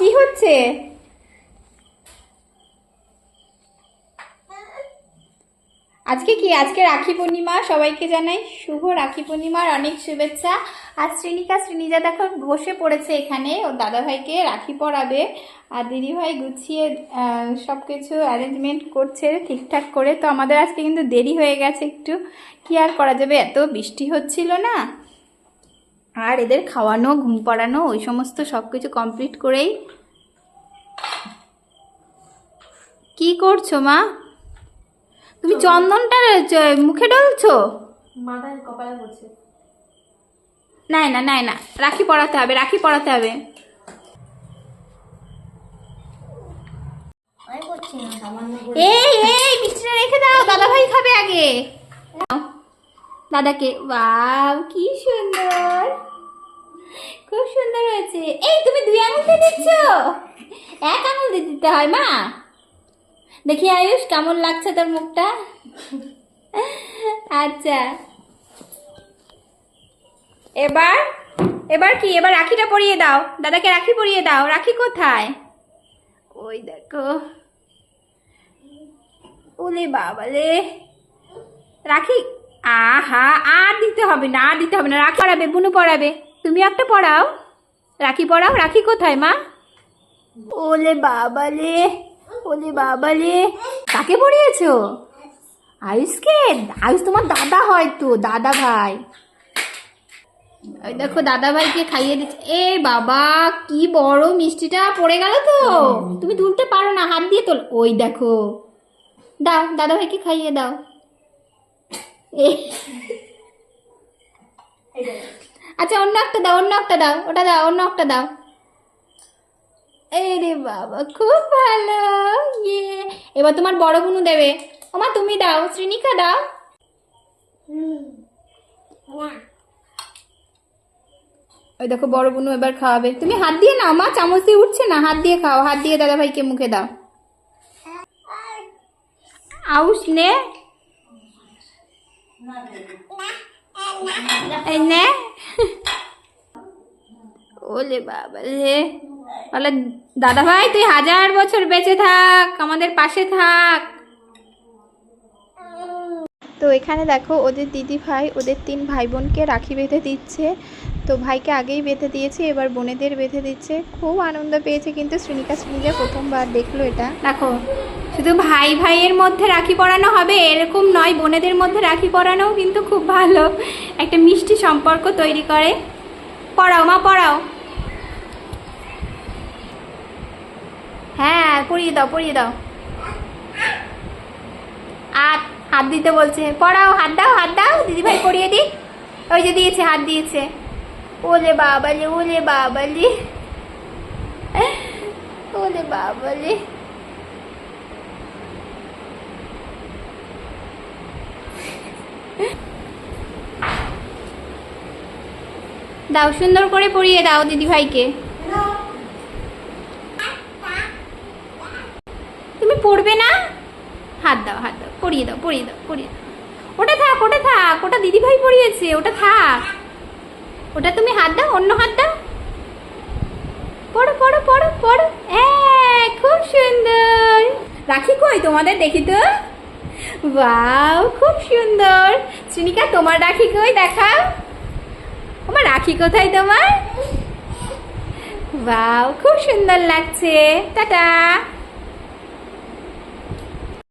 কি হচ্ছে? আজকে কি? আজকে রাখি পূর্ণিমা। সবাইকে জানাই শুভ রাখি পূর্ণিমার অনেক শুভেচ্ছা। আজ শ্রীনিজা দেখো বসে পড়েছে এখানে, ওর দাদাভাইকে রাখি পরাবে। আর দিদিভাই গুছিয়ে সব কিছু অ্যারেঞ্জমেন্ট করছে ঠিকঠাক করে। তো আমাদের আজকে কিন্তু দেরি হয়ে গেছে একটু, কি আর করা যাবে, এত বৃষ্টি হচ্ছিল না। আর এদের খাওয়ানো, ঘুম পাড়ানো, ওই সমস্ত সব কিছু কমপ্লিট করেই। কি করছো মা? তুমি চন্দনটা মুখে ডলছো? মাথায় কপালে পড়ছে। নাই না নাই না, রাখি পরাতে হবে, রাখি পরাতে হবে। এই এই মিষ্টিটা রেখে দাও, দাদা ভাই খাবে আগে। দাদাকে। ওয়াও কি সুন্দর, খুব সুন্দর হয়েছে। এই তুমি 2 আঙুল দিয়ে দিচ্ছ? 1 আঙুল দিয়ে দিতে হয় মা। দেখি আয়ুষ কেমন লাগছে তোর মুখটা। আচ্ছা এবার এবার কি? এবার রাখিটা পরিয়ে দাও, দাদাকে রাখি পরিয়ে দাও। রাখি কোথায়? ওই দেখো। ওলে বাবা রে, রাখি। আহা, আর দিতে হবে না, আর দিতে হবে না। রাখি পড়াবে, বুনু পড়াবে। তুমি একটা পড়াও, রাখি পড়াও। রাখি কোথায় মা? ওলে বাবা রে, ওলে বাবা রে। কাকে পড়িয়েছো? আয়ুষকে? আয়ুষ তোমার দাদা হয়তো, দাদা ভাই। ওই দেখো দাদা ভাইকে খাইয়ে দিচ্ছে। এ বাবা কি বড় মিষ্টিটা পড়ে গেল তো, তুমি তুলতে পারো না, হাত দিয়ে তোল। ওই দেখো, দাও দাদা ভাইকে খাইয়ে দাও। আচ্ছা অন্য একটা দাও, অন্য একটা দাও, ওটা দাও, অন্য একটা দাও। এই রে বাবা খুব ভালো। ইয়ে, এবার তোমার বড় বুনু দেবে। ওমা তুমি দাও, শ্রীনিকা দাও। ওই দেখো বড় বুনু এবার খাওয়াবে। তুমি হাত দিয়ে নাও মা, চামচ দিয়ে উঠছে না, হাত দিয়ে খাও, হাত দিয়ে দাদা ভাইকে মুখে দাও। আউশ নে, এই নে। ওলে বাবা রে, বলে দাদা ভাই তুই 1000 বছর বেঁচে থাক, আমাদের পাশে থাক। তো এখানে দেখো ওদের দিদি ভাই ওদের 3 ভাই বোনকে রাখি বেঁধে দিচ্ছে। তো ভাইকে আগেই বেঁধে দিয়েছে, এবার বোনেদের বেঁধে দিচ্ছে। খুব আনন্দ পেয়েছে কিন্তু শ্রীনিজা প্রথমবার দেখলো এটা। দেখো শুধু ভাই ভাইয়ের মধ্যে রাখি পরানো হবে এরকম নয়, বোনেদের মধ্যে রাখি পরানোও কিন্তু খুব ভালো একটা মিষ্টি সম্পর্ক তৈরি করে। পড়াও মা, পড়াও। হ্যাঁ পরিয়ে দাও, পরিয়ে দাও। আর হাত দিতে বলছে, পড়াও, হাত দাও, হাত দাও, দিদিভাই পরিয়ে দিক। ওই যে দিয়েছে, হাত দিয়েছে। ওলে বাবালে, ওলে বাবালে, ওলে বাবালে। দাও সুন্দর করে পরিয়ে দাও দিদিভাইকে। তুমি পড়বে না? হাত দাও, হাত দাও, পরিয়ে দাও, পরিয়ে দাও, পরিয়ে দাও। ওটা থাক, ওটা থাক, ওটা দিদিভাই পরিয়েছে, ওটা থাক। ওটা তুমি হাত দাও, অন্য হাত দাও। পড়ো পড়ো পড়ো পড়ো। খুব সুন্দর। রাখি কই তোমাদের, দেখি তো। ওয়াও খুব সুন্দর। শ্রীনিকা তোমার রাখি কই, দেখাও। আমার রাখি কোথায় তোমার? ওয়াও খুব সুন্দর লাগছে। টাটা।